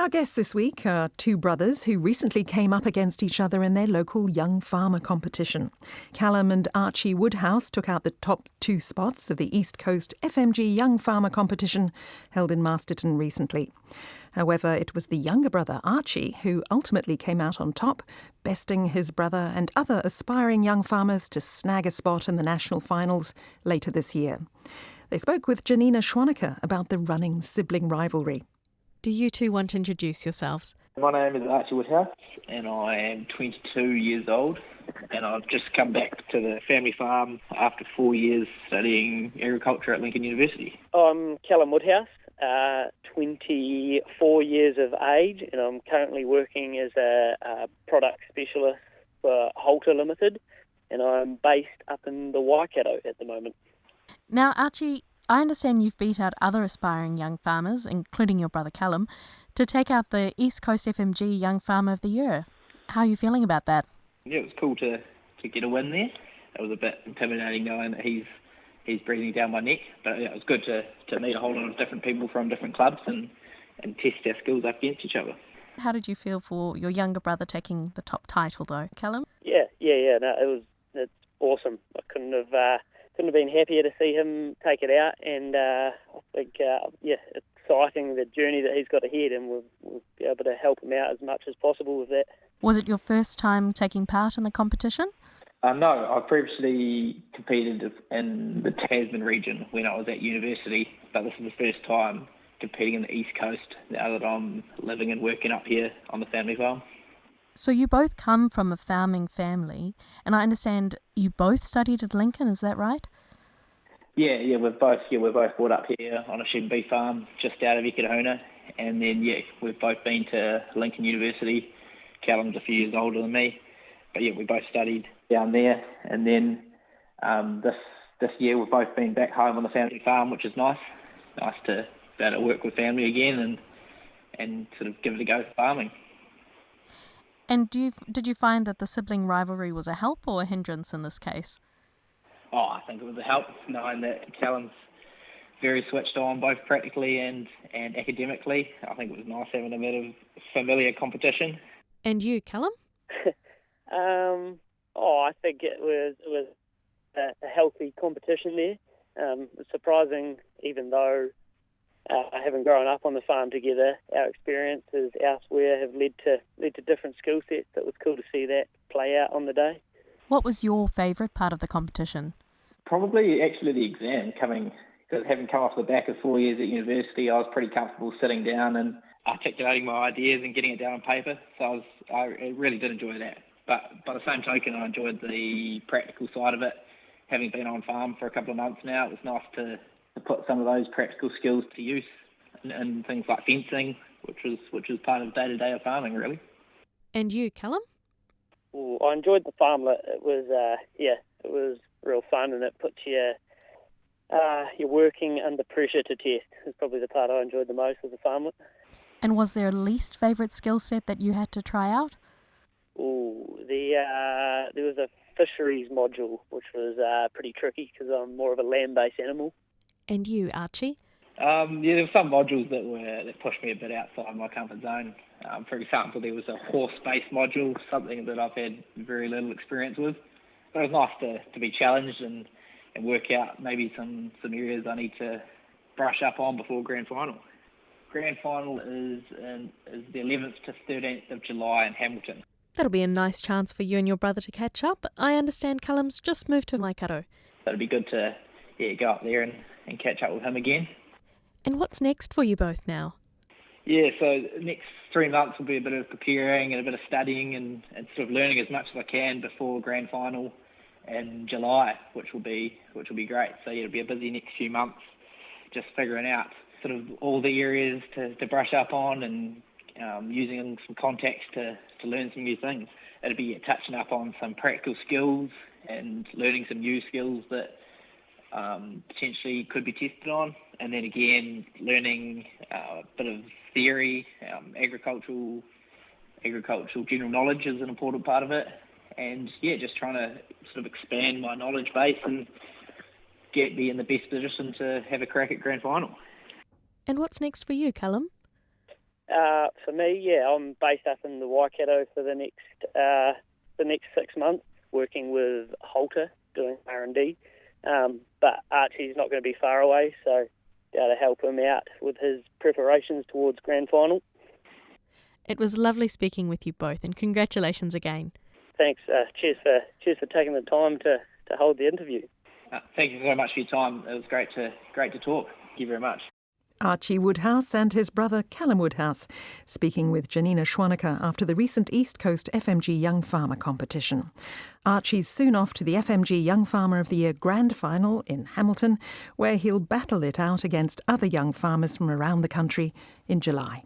Our guests this week are two brothers who recently came up against each other in their local young farmer competition. Callum and Archie Woodhouse took out the top two spots of the East Coast FMG Young Farmer competition held in Masterton recently. However, it was the younger brother, Archie, who ultimately came out on top, besting his brother and other aspiring young farmers to snag a spot in the national finals later this year. They spoke with Janina Schwanecker about the running sibling rivalry. Do you two want to introduce yourselves? My name is Archie Woodhouse and I am 22 years old, and I've just come back to the family farm after 4 years studying agriculture at Lincoln University. I'm Callum Woodhouse, 24 years of age, and I'm currently working as a product specialist for Halter Limited, and I'm based up in the Waikato at the moment. Now, Archie, I understand you've beat out other aspiring young farmers, including your brother Callum, to take out the East Coast FMG Young Farmer of the Year. How are you feeling about that? Yeah, it was cool to get a win there. It was a bit intimidating knowing that he's breathing down my neck, but yeah, it was good to meet a whole lot of different people from different clubs and test our skills up against each other. How did you feel for your younger brother taking the top title, though, Callum? Yeah. No, it's awesome. I couldn't have been happier to see him take it out, and I think it's exciting the journey that he's got ahead, and we'll be able to help him out as much as possible with that. Was it your first time taking part in the competition? No, I previously competed in the Tasman region when I was at university, but this is the first time competing in the East Coast now that I'm living and working up here on the family farm. So you both come from a farming family, and I understand you both studied at Lincoln, is that right? Yeah, we're both brought up here on a sheep and beef farm just out of Eketahuna, and then we've both been to Lincoln University. Callum's a few years older than me, but we both studied down there, and then this year we've both been back home on the family farm, which is nice to be able to work with family again and sort of give it a go for farming. And did you find that the sibling rivalry was a help or a hindrance in this case? Oh, I think it was a help, knowing that Callum's very switched on, both practically and academically. I think it was nice having a bit of familiar competition. And you, Callum? I think it was a healthy competition there. It's surprising, even though having grown up on the farm together, our experiences elsewhere have led to different skill sets. It was cool to see that play out on the day. What was your favourite part of the competition? Probably actually the exam, because having come off the back of 4 years at university, I was pretty comfortable sitting down and articulating my ideas and getting it down on paper. So I really did enjoy that. But by the same token, I enjoyed the practical side of it. Having been on farm for a couple of months now, it was nice to put some of those practical skills to use in things like fencing, which was part of day-to-day of farming, really. And you, Callum? Well, I enjoyed the farmlet. It was real fun, and it puts your working under pressure to test. It's probably the part I enjoyed the most of the farmlet. And was there a least favourite skill set that you had to try out? There was a fisheries module, which was pretty tricky because I'm more of a land-based animal. And you, Archie? There were some modules that pushed me a bit outside my comfort zone. For example, there was a horse-based module, something that I've had very little experience with. But it was nice to be challenged and work out maybe some areas I need to brush up on before Grand Final. Grand Final is the 11th to 13th of July in Hamilton. That'll be a nice chance for you and your brother to catch up. I understand Callum's just moved to Waikato. So it'd be good to go up there and catch up with him again. And what's next for you both now? Yeah, so the next 3 months will be a bit of preparing and a bit of studying and sort of learning as much as I can before Grand Final in July, which will be great. So it'll be a busy next few months, just figuring out sort of all the areas to brush up on and using some contacts to learn some new things. It'll be touching up on some practical skills and learning some new skills that potentially could be tested on, and then again learning a bit of theory, agricultural general knowledge is an important part of it, and just trying to sort of expand my knowledge base and be in the best position to have a crack at Grand Final. And what's next for you, Callum? For me, I'm based up in the Waikato for the next 6 months, working with Halter doing R&D. But Archie's not going to be far away, so be able to help him out with his preparations towards grand final. It was lovely speaking with you both, and congratulations again. Thanks. Cheers for taking the time to hold the interview. Thank you so much for your time. It was great to talk. Thank you very much. Archie Woodhouse and his brother Callum Woodhouse, speaking with Janina Schwanecker after the recent East Coast FMG Young Farmer competition. Archie's soon off to the FMG Young Farmer of the Year Grand Final in Hamilton, where he'll battle it out against other young farmers from around the country in July.